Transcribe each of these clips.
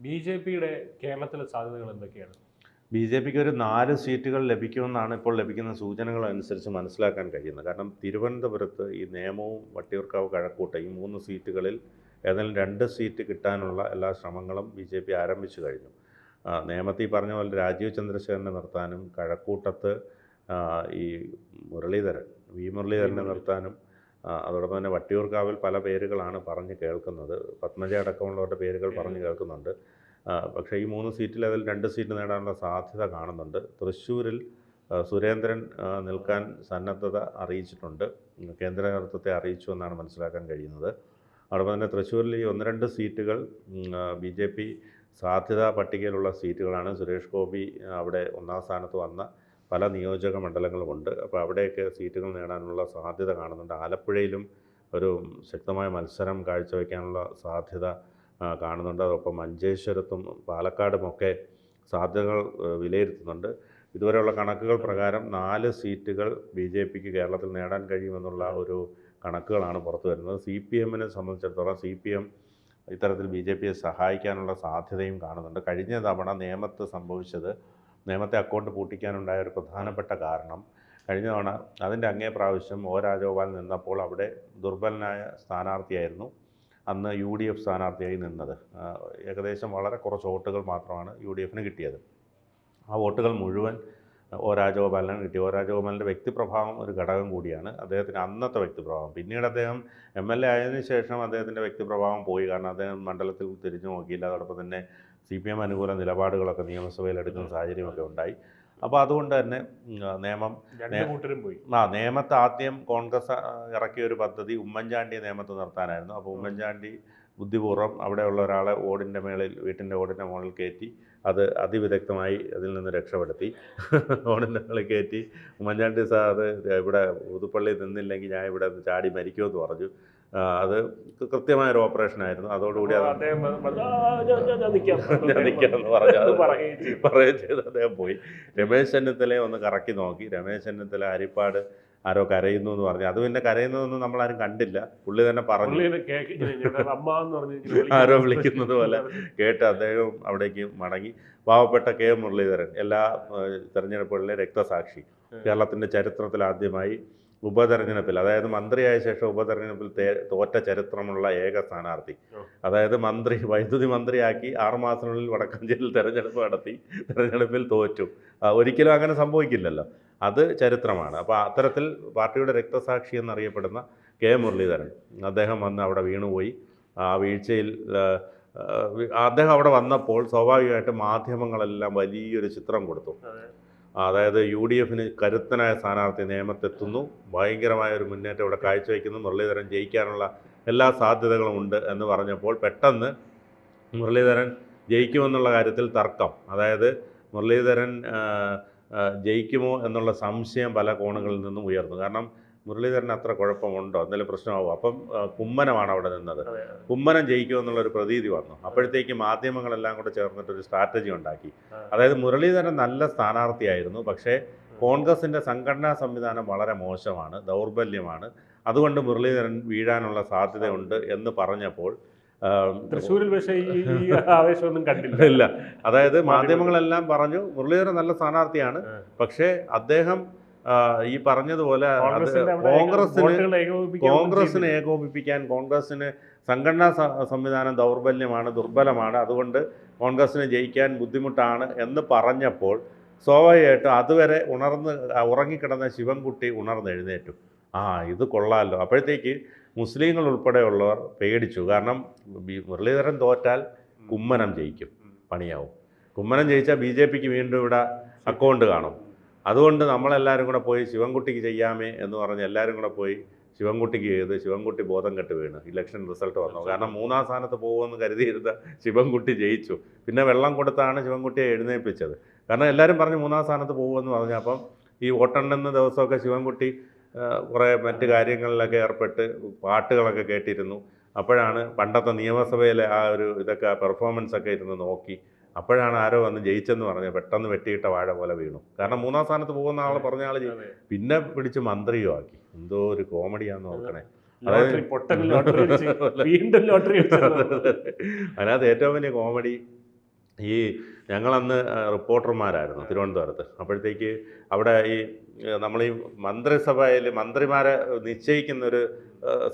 B J പിയുടെ കേരളത്തിലെ സാധ്യതകൾ എന്തൊക്കെയാണ്? ബി ജെ പിക്ക് ഒരു 4 സീറ്റുകൾ ലഭിക്കുമെന്നാണ് ഇപ്പോൾ ലഭിക്കുന്ന സൂചനകൾ അനുസരിച്ച് മനസ്സിലാക്കാൻ കഴിയുന്നത്. കാരണം തിരുവനന്തപുരത്ത് ഈ നേമവും വട്ടിയൂർക്കാവ് കഴക്കൂട്ടം ഈ 3 സീറ്റുകളിൽ ഏതായാലും 2 സീറ്റ് കിട്ടാനുള്ള എല്ലാ ശ്രമങ്ങളും ബി ജെ പി ആരംഭിച്ചു കഴിഞ്ഞു. നേമത്തിൽ പറഞ്ഞ പോലെ രാജീവ് ചന്ദ്രശേഖരനെ നിർത്താനും കഴക്കൂട്ടത്ത് ഈ മുരളീധരൻ മുരളീധരനെ നിർത്താനും അതോടൊപ്പം തന്നെ വട്ടിയൂർക്കാവിൽ പല പേരുകളാണ് പറഞ്ഞ് കേൾക്കുന്നത്. പത്മജ അടക്കമുള്ളവരുടെ പേരുകൾ പറഞ്ഞ് കേൾക്കുന്നുണ്ട്. പക്ഷേ ഈ 3 സീറ്റിൽ അതിൽ 2 സീറ്റ് നേടാനുള്ള സാധ്യത കാണുന്നുണ്ട്. തൃശ്ശൂരിൽ സുരേന്ദ്രൻ നിൽക്കാൻ സന്നദ്ധത അറിയിച്ചിട്ടുണ്ട്. കേന്ദ്ര നേതൃത്വത്തെ അറിയിച്ചു എന്നാണ് മനസ്സിലാക്കാൻ കഴിയുന്നത്. അതോടൊപ്പം തന്നെ തൃശ്ശൂരിൽ ഈ 1-2 സീറ്റുകൾ ബി ജെ പി സാധ്യതാ പട്ടികയിലുള്ള സീറ്റുകളാണ്. സുരേഷ് ഗോപി അവിടെ 1ാം സ്ഥാനത്ത് വന്ന പല നിയോജക മണ്ഡലങ്ങളുമുണ്ട്. അപ്പോൾ അവിടെയൊക്കെ സീറ്റുകൾ നേടാനുള്ള സാധ്യത കാണുന്നുണ്ട്. ആലപ്പുഴയിലും ഒരു ശക്തമായ മത്സരം കാഴ്ചവെക്കാനുള്ള സാധ്യത കാണുന്നുണ്ട്. അതോടൊപ്പം മഞ്ചേശ്വരത്തും പാലക്കാടുമൊക്കെ സാധ്യതകൾ വിലയിരുത്തുന്നുണ്ട്. ഇതുവരെയുള്ള കണക്കുകൾ പ്രകാരം 4 സീറ്റുകൾ ബി ജെ പിക്ക് കേരളത്തിൽ നേടാൻ കഴിയുമെന്നുള്ള ഒരു കണക്കുകളാണ് പുറത്തു വരുന്നത്. സി പി എമ്മിനെ സംബന്ധിച്ചിടത്തോളം സി പി എം ഇത്തരത്തിൽ ബി ജെ പിയെ സഹായിക്കാനുള്ള സാധ്യതയും കാണുന്നുണ്ട്. കഴിഞ്ഞ തവണ നേമത്ത് സംഭവിച്ചത്, നേമത്തെ അക്കൗണ്ട് പൂട്ടിക്കാനുണ്ടായ ഒരു പ്രധാനപ്പെട്ട കാരണം കഴിഞ്ഞ തവണ അതിൻ്റെ അങ്ങേ പ്രാവശ്യം ഒ രാജഗോപാൽ നിന്നപ്പോൾ അവിടെ ദുർബലനായ സ്ഥാനാർത്ഥിയായിരുന്നു അന്ന് യു ഡി എഫ് സ്ഥാനാർത്ഥിയായി നിന്നത്. ഏകദേശം വളരെ കുറച്ച് വോട്ടുകൾ മാത്രമാണ് യു ഡി എഫിന് കിട്ടിയത്. ആ വോട്ടുകൾ മുഴുവൻ ഒ രാജഗോപാലിനാണ് കിട്ടി. ഒ രാജഗോപാലിൻ്റെ വ്യക്തിപ്രഭാവം ഒരു ഘടകം കൂടിയാണ്. അദ്ദേഹത്തിന് അന്നത്തെ വ്യക്തിപ്രഭാവം, പിന്നീട് അദ്ദേഹം എം എൽ എ ആയതിനു ശേഷം അദ്ദേഹത്തിൻ്റെ വ്യക്തിപ്രഭാവം പോയി. കാരണം അദ്ദേഹം മണ്ഡലത്തിൽ തിരിഞ്ഞു നോക്കിയില്ല. അതോടൊപ്പം തന്നെ സി പി എം അനുകൂല നിലപാടുകളൊക്കെ നിയമസഭയിൽ എടുക്കുന്ന സാഹചര്യമൊക്കെ ഉണ്ടായി. അപ്പോൾ അതുകൊണ്ട് തന്നെ നേമത്ത് ആദ്യം കോൺഗ്രസ് ഇറക്കിയ ഒരു പദ്ധതി ഉമ്മൻചാണ്ടിയെ നേമത്ത് നിർത്താനായിരുന്നു. അപ്പോൾ ഉമ്മൻചാണ്ടി ബുദ്ധിപൂർവ്വം അവിടെയുള്ള ഒരാളെ വീട്ടിൻ്റെ ഓടിൻ്റെ മുകളിൽ കയറ്റി അത് അതിവിദഗ്ധമായി അതിൽ നിന്ന് രക്ഷപ്പെടുത്തി. ഓടിൻ്റെ മുകളിൽ കയറ്റി ഉമ്മൻചാണ്ടി സാർ അത് ഇവിടെ പുതുപ്പള്ളിയിൽ നിന്നില്ലെങ്കിൽ ഞാൻ ഇവിടെ ചാടി മരിക്കുമെന്ന് പറഞ്ഞു. അത് കൃത്യമായൊരു ഓപ്പറേഷനായിരുന്നു. അതോടുകൂടി നിൽക്കാമെന്ന് പറയുകയും ചെയ്ത് അദ്ദേഹം പോയി. രമേശ് ചെന്നിത്തലയെ ഒന്ന് കറക്കി നോക്കി. രമേശ് ചെന്നിത്തല ഹരിപ്പാട് ആരോ കരയുന്നു എന്ന് പറഞ്ഞു. അത് പിന്നെ കരയുന്നതൊന്നും നമ്മളാരും കണ്ടില്ല. പുള്ളി തന്നെ പറഞ്ഞു, ആരോ വിളിക്കുന്നത് പോലെ കേട്ട് അദ്ദേഹം അവിടേക്ക് മടങ്ങി. പാവപ്പെട്ട കെ മുരളീധരൻ എല്ലാ തെരഞ്ഞെടുപ്പുകളിലെ രക്തസാക്ഷി, കേരളത്തിൻ്റെ ചരിത്രത്തിൽ ആദ്യമായി ഉപതെരഞ്ഞെടുപ്പിൽ, അതായത് മന്ത്രിയായ ശേഷം ഉപതെരഞ്ഞെടുപ്പിൽ തോറ്റ ചരിത്രമുള്ള ഏക സ്ഥാനാർത്ഥി. അതായത് വൈദ്യുതി മന്ത്രിയാക്കി 6 മാസത്തിനുള്ളിൽ വടക്കാഞ്ചേരിയിൽ തെരഞ്ഞെടുപ്പ് നടത്തി തെരഞ്ഞെടുപ്പിൽ തോറ്റു. ഒരിക്കലും അങ്ങനെ സംഭവിക്കില്ലല്ലോ, അത് ചരിത്രമാണ്. അപ്പോൾ അത്തരത്തിൽ പാർട്ടിയുടെ രക്തസാക്ഷി എന്നറിയപ്പെടുന്ന കെ മുരളീധരൻ അദ്ദേഹം വന്ന് അവിടെ വീണുപോയി. ആ വീഴ്ചയിൽ അദ്ദേഹം അവിടെ വന്നപ്പോൾ സ്വാഭാവികമായിട്ടും മാധ്യമങ്ങളെല്ലാം വലിയൊരു ചിത്രം കൊടുത്തു. അതായത് യു ഡി എഫിന് കരുത്തനായ സ്ഥാനാർത്ഥി നേമത്തെത്തുന്നു, ഭയങ്കരമായ ഒരു മുന്നേറ്റം ഇവിടെ കാഴ്ചവെക്കുന്നു, മുരളീധരൻ ജയിക്കാനുള്ള എല്ലാ സാധ്യതകളും ഉണ്ട് എന്ന് പറഞ്ഞപ്പോൾ പെട്ടെന്ന് മുരളീധരൻ ജയിക്കുമെന്നുള്ള കാര്യത്തിൽ തർക്കം, അതായത് മുരളീധരൻ ജയിക്കുമോ എന്നുള്ള സംശയം പല കോണുകളിൽ നിന്നും ഉയർന്നു. കാരണം മുരളീധരൻ അത്ര കുഴപ്പമുണ്ടോ, എന്തെങ്കിലും പ്രശ്നമാകുമോ? അപ്പം കുമ്മനമാണ് അവിടെ നിന്നത്. കുമ്മനം ജയിക്കുമെന്നുള്ളൊരു പ്രതീതി വന്നു. അപ്പോഴത്തേക്ക് മാധ്യമങ്ങളെല്ലാം കൂടെ ചേർന്നിട്ടൊരു സ്ട്രാറ്റജി ഉണ്ടാക്കി. അതായത് മുരളീധരൻ നല്ല സ്ഥാനാർത്ഥിയായിരുന്നു, പക്ഷേ കോൺഗ്രസിൻ്റെ സംഘടനാ സംവിധാനം വളരെ മോശമാണ്, ദൗർബല്യമാണ്, അതുകൊണ്ട് മുരളീധരൻ വീഴാനുള്ള സാധ്യതയുണ്ട് എന്ന് പറഞ്ഞപ്പോൾ തൃശ്ശൂരിൽ പക്ഷേ ഈ ആവേശമൊന്നും കണ്ടില്ല. ഇല്ല, അതായത് മാധ്യമങ്ങളെല്ലാം പറഞ്ഞു മുരളീധരൻ നല്ല സ്ഥാനാർത്ഥിയാണ്, പക്ഷേ അദ്ദേഹം ഈ പറഞ്ഞതുപോലെ കോൺഗ്രസിനെ ഏകോപിപ്പിക്കാൻ, കോൺഗ്രസിന് സംഘടനാ സംവിധാനം ദൗർബല്യമാണ്, ദുർബലമാണ്, അതുകൊണ്ട് കോൺഗ്രസിന് ജയിക്കാൻ ബുദ്ധിമുട്ടാണ് എന്ന് പറഞ്ഞപ്പോൾ സ്വാഭാവികമായിട്ടും അതുവരെ ഉറങ്ങിക്കിടന്ന ശിവൻകുട്ടി ഉണർന്നെഴുന്നേറ്റു. ഇത് കൊള്ളാമല്ലോ. അപ്പോഴത്തേക്ക് മുസ്ലിങ്ങൾ ഉൾപ്പെടെയുള്ളവർ പേടിച്ചു. കാരണം മുരളീധരൻ തോറ്റാൽ കുമ്മനം ജയിക്കും, പണിയാവും. കുമ്മനം ജയിച്ചാൽ ബി ജെ പിക്ക് വീണ്ടും ഇവിടെ അക്കൗണ്ട് കാണും. അതുകൊണ്ട് നമ്മളെല്ലാവരും കൂടെ പോയി ശിവൻകുട്ടിക്ക് ചെയ്യാമേ എന്ന് പറഞ്ഞ് എല്ലാവരും കൂടെ പോയി ശിവൻകുട്ടിക്ക് ചെയ്ത് ശിവൻകുട്ടി ബോധം കെട്ട് വീണ് ഇലക്ഷൻ റിസൾട്ട് വന്നു. കാരണം 3ാം സ്ഥാനത്ത് പോകുമെന്ന് കരുതിയിരുന്ന ശിവൻകുട്ടി ജയിച്ചു. പിന്നെ വെള്ളം കൊടുത്താണ് ശിവൻകുട്ടിയെ എഴുന്നേൽപ്പിച്ചത്. കാരണം എല്ലാവരും പറഞ്ഞു 3ാം സ്ഥാനത്ത് പോകുമെന്ന് പറഞ്ഞു. അപ്പം ഈ വോട്ടെണ്ണുന്ന ദിവസമൊക്കെ ശിവൻകുട്ടി കുറേ മറ്റ് കാര്യങ്ങളിലൊക്കെ ഏർപ്പെട്ട് പാട്ടുകളൊക്കെ കേട്ടിരുന്നു. അപ്പോഴാണ് പണ്ടത്തെ നിയമസഭയിലെ ആ ഒരു ഇതൊക്കെ പെർഫോമൻസൊക്കെ ഇരുന്ന് നോക്കി. അപ്പോഴാണ് ആരോ വന്ന് ജയിച്ചെന്ന് പറഞ്ഞ് പെട്ടെന്ന് വെട്ടിയിട്ട വാഴ പോലെ വീണു. കാരണം 3ാം സ്ഥാനത്ത് പോകുന്ന ആൾ പറഞ്ഞ ആൾ പിന്നെ പിടിച്ച് മന്ത്രിയും ആക്കി. എന്തോ ഒരു കോമഡിയാന്ന് നോക്കണേ. അതിനകത്ത് ഏറ്റവും വലിയ കോമഡി ഈ ഞങ്ങളന്ന് റിപ്പോർട്ടർമാരായിരുന്നു തിരുവനന്തപുരത്ത്. അപ്പോഴത്തേക്ക് അവിടെ ഈ നമ്മൾ ഈ മന്ത്രിസഭയിൽ മന്ത്രിമാരെ നിശ്ചയിക്കുന്നൊരു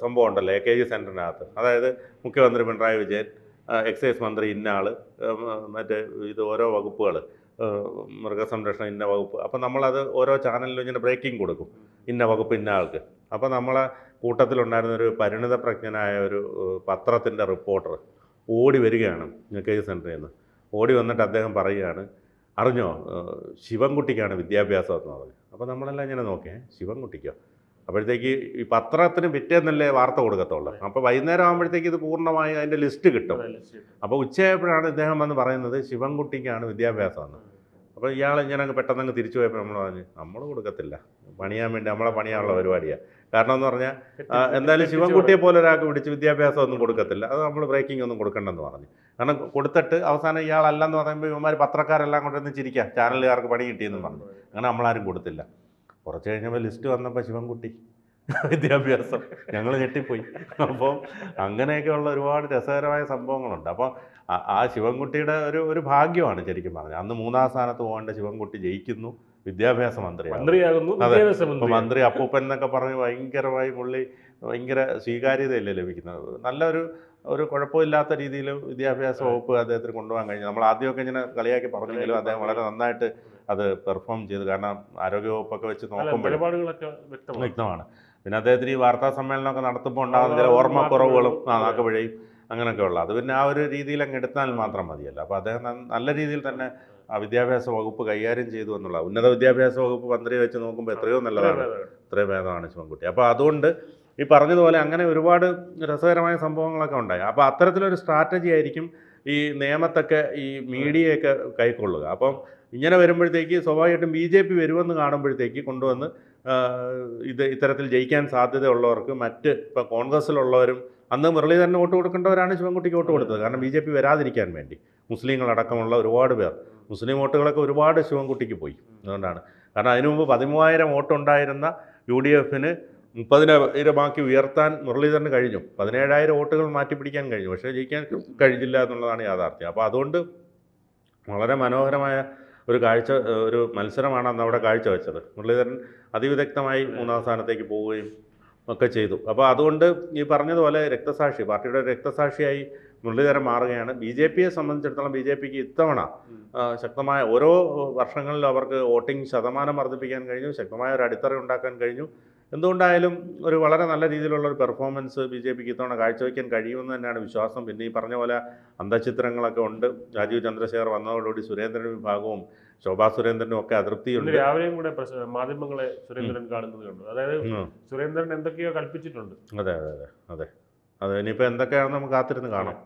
സംഭവം ഉണ്ടല്ലോ AKG സെൻറ്ററിനകത്ത്. അതായത് മുഖ്യമന്ത്രി പിണറായി വിജയൻ, എക്സൈസ് മന്ത്രി ഇന്ന ആൾ, മറ്റേ ഇത് ഓരോ വകുപ്പുകൾ, മൃഗസംരക്ഷണം ഇന്ന വകുപ്പ്. അപ്പോൾ നമ്മളത് ഓരോ ചാനലിലും ഇങ്ങനെ ബ്രേക്കിംഗ് കൊടുക്കും, ഇന്ന വകുപ്പ് ഇന്ന ആൾക്ക്. അപ്പോൾ നമ്മളെ കൂട്ടത്തിലുണ്ടായിരുന്നൊരു പരിണിതപ്രജ്ഞനായ ഒരു പത്രത്തിൻ്റെ റിപ്പോർട്ടർ ഓടി വരികയാണ് AKG സെൻറ്ററിൽ നിന്ന്. ഓടി വന്നിട്ട് അദ്ദേഹം പറയുകയാണ്, അറിഞ്ഞോ ശിവൻകുട്ടിക്കാണ് വിദ്യാഭ്യാസം എന്ന് പറഞ്ഞു. അപ്പോൾ നമ്മളെല്ലാം ഇങ്ങനെ നോക്കിയേ, ശിവൻകുട്ടിക്കോ? അപ്പോഴത്തേക്ക് ഈ പത്രത്തിന് പിറ്റേന്നല്ലേ വാർത്ത കൊടുക്കത്തുള്ളൂ. അപ്പോൾ വൈകുന്നേരം ആകുമ്പോഴത്തേക്ക് ഇത് പൂർണ്ണമായി അതിൻ്റെ ലിസ്റ്റ് കിട്ടും. അപ്പോൾ ഉച്ചയായപ്പോഴാണ് ഇദ്ദേഹം വന്ന് പറയുന്നത് ശിവൻകുട്ടിക്കാണ് വിദ്യാഭ്യാസം എന്ന്. അപ്പോൾ ഇയാൾ ഇങ്ങനെ പെട്ടെന്ന് തിരിച്ചു പോയപ്പോൾ നമ്മൾ പറഞ്ഞു, നമ്മൾ കൊടുക്കത്തില്ല, പണിയാൻ വേണ്ടി നമ്മളെ പണിയാനുള്ള പരിപാടിയാണ്. കാരണം എന്ന് പറഞ്ഞാൽ എന്തായാലും ശിവൻകുട്ടിയെ പോലെ ഒരാൾക്ക് പിടിച്ച് വിദ്യാഭ്യാസം ഒന്നും കൊടുക്കത്തില്ല, അത് നമ്മൾ ബ്രേക്കിംഗ് ഒന്നും കൊടുക്കണ്ടെന്ന് പറഞ്ഞു. കാരണം കൊടുത്തിട്ട് അവസാനം ഇയാളല്ലെന്ന് പറയുമ്പോൾ ഇവന്മാർ പത്രക്കാരെല്ലാം കൊണ്ടുവന്ന് ചിരിക്കുക, ചാനലുകാർക്ക് പണി കിട്ടിയെന്ന് പറഞ്ഞു. അങ്ങനെ നമ്മളാരും കൊടുത്തില്ല. കുറച്ച് കഴിഞ്ഞപ്പോൾ ലിസ്റ്റ് വന്നപ്പോൾ ശിവൻകുട്ടി വിദ്യാഭ്യാസം, ഞങ്ങൾ ഞെട്ടിപ്പോയി. അപ്പോൾ അങ്ങനെയൊക്കെയുള്ള ഒരുപാട് രസകരമായ സംഭവങ്ങളുണ്ട്. അപ്പോൾ ആ ശിവൻകുട്ടിയുടെ ഒരു ഭാഗ്യമാണ് ശരിക്കും പറഞ്ഞത്. അന്ന് 3ാം സ്ഥാനത്ത് പോകേണ്ട ശിവൻകുട്ടി ജയിക്കുന്നു, വിദ്യാഭ്യാസ മന്ത്രിയാകുന്നു. അതെ, ഇപ്പോൾ മന്ത്രി അപ്പൂപ്പൻ എന്നൊക്കെ പറഞ്ഞ് ഭയങ്കരമായി പുള്ളി ഭയങ്കര സ്വീകാര്യതയല്ലേ ലഭിക്കുന്നത്. ഒരു കുഴപ്പമില്ലാത്ത രീതിയിൽ വിദ്യാഭ്യാസ വകുപ്പ് അദ്ദേഹത്തിന് കൊണ്ടുപോകാൻ കഴിഞ്ഞു. നമ്മൾ ആദ്യമൊക്കെ ഇങ്ങനെ കളിയാക്കി പറഞ്ഞെങ്കിലും അദ്ദേഹം വളരെ നന്നായിട്ട് അത് പെർഫോം ചെയ്തു. കാരണം ആരോഗ്യവകുപ്പൊക്കെ വെച്ച് നോക്കുമ്പോൾ വ്യക്തമാണ്. പിന്നെ അദ്ദേഹത്തിന് ഈ വാർത്താ സമ്മേളനമൊക്കെ നടത്തുമ്പോൾ ഉണ്ടാകുന്ന ചില ഓർമ്മക്കുറവുകളും നാക്കുപിഴയും അങ്ങനെയൊക്കെയുള്ള അത് പിന്നെ ആ ഒരു രീതിയിൽ അങ്ങ് എടുത്താൽ മാത്രം മതിയല്ലോ. അപ്പോൾ അദ്ദേഹം നല്ല രീതിയിൽ തന്നെ ആ വിദ്യാഭ്യാസ വകുപ്പ് കൈകാര്യം ചെയ്തു എന്നുള്ള, ഉന്നത വിദ്യാഭ്യാസ വകുപ്പ് മന്ത്രിയെ വെച്ച് നോക്കുമ്പോൾ എത്രയോ നല്ലതാണ്, എത്രയോ ഭേദമാണ് ശിവൻകുട്ടി. അപ്പോൾ അതുകൊണ്ട് ഈ പറഞ്ഞതുപോലെ അങ്ങനെ ഒരുപാട് രസകരമായ സംഭവങ്ങളൊക്കെ ഉണ്ടായി. അപ്പോൾ അത്തരത്തിലൊരു സ്ട്രാറ്റജി ആയിരിക്കും ഈ നിയമത്തൊക്കെ ഈ മീഡിയയൊക്കെ കൈക്കൊള്ളുക. അപ്പം ഇങ്ങനെ വരുമ്പോഴത്തേക്ക് സ്വാഭാവികമായിട്ടും BJP വരുമെന്ന് കാണുമ്പോഴത്തേക്ക് കൊണ്ടുവന്ന് ഇത്തരത്തിൽ ജയിക്കാൻ സാധ്യതയുള്ളവർക്ക് ഇപ്പോൾ കോൺഗ്രസ്സിലുള്ളവരും അന്ന് മുരളീധരന് വോട്ട് കൊടുക്കേണ്ടവരാണ് ശിവൻകുട്ടിക്ക് വോട്ട് കൊടുത്തത്. കാരണം BJP വരാതിരിക്കാൻ വേണ്ടി മുസ്ലിങ്ങളടക്കമുള്ള ഒരുപാട് പേർ, മുസ്ലിം വോട്ടുകളൊക്കെ ഒരുപാട് ശിവൻകുട്ടിക്ക് പോയി. അതുകൊണ്ടാണ്. കാരണം അതിനു മുമ്പ് 13,000 വോട്ടുണ്ടായിരുന്ന UDFന് 30,000 ഉയർത്താൻ മുരളീധരന് കഴിഞ്ഞു. 17,000 വോട്ടുകൾ മാറ്റിപ്പിടിക്കാൻ കഴിഞ്ഞു. പക്ഷേ ജയിക്കാൻ കഴിഞ്ഞില്ല എന്നുള്ളതാണ് യാഥാർത്ഥ്യം. അപ്പോൾ അതുകൊണ്ട് വളരെ മനോഹരമായ ഒരു മത്സരമാണ് അന്ന് അവിടെ കാഴ്ചവെച്ചത്. മുരളീധരൻ അതിവിദഗ്ധമായി 3ാം സ്ഥാനത്തേക്ക് പോവുകയും ഒക്കെ ചെയ്തു. അപ്പോൾ അതുകൊണ്ട് ഈ പറഞ്ഞതുപോലെ പാർട്ടിയുടെ രക്തസാക്ഷിയായി മുരളീധരൻ മാറുകയാണ്. BJPയെ സംബന്ധിച്ചിടത്തോളം BJPക്ക് ഇത്തവണ ശക്തമായ ഓരോ വർഷങ്ങളിലും അവർക്ക് വോട്ടിംഗ് ശതമാനം വർദ്ധിപ്പിക്കാൻ കഴിഞ്ഞു, ശക്തമായ ഒരു അടിത്തറ ഉണ്ടാക്കാൻ കഴിഞ്ഞു. എന്തുകൊണ്ടായാലും ഒരു വളരെ നല്ല രീതിയിലുള്ള ഒരു പെർഫോമൻസ് BJPക്ക് ഇത്തവണ കാഴ്ചവെക്കാൻ കഴിയുമെന്ന് തന്നെയാണ് വിശ്വാസം. പിന്നെ ഈ പറഞ്ഞ പോലെ അന്തഃഛിദ്രങ്ങളൊക്കെ ഉണ്ട്. രാജീവ് ചന്ദ്രശേഖർ വന്നതോടുകൂടി സുരേന്ദ്രൻ വിഭാഗവും ശോഭാ സുരേന്ദ്രനും ഒക്കെ അതൃപ്തിയുണ്ട്. രാവിലെയും കൂടെ മാധ്യമങ്ങളെ സുരേന്ദ്രൻ കാണുന്നത് കണ്ടു. അതായത് സുരേന്ദ്രൻ എന്തൊക്കെയോ കൽപ്പിച്ചിട്ടുണ്ട്. അതെ ഇനിയിപ്പോൾ എന്തൊക്കെയാണെന്ന് നമുക്ക് കാത്തിരുന്ന് കാണാം.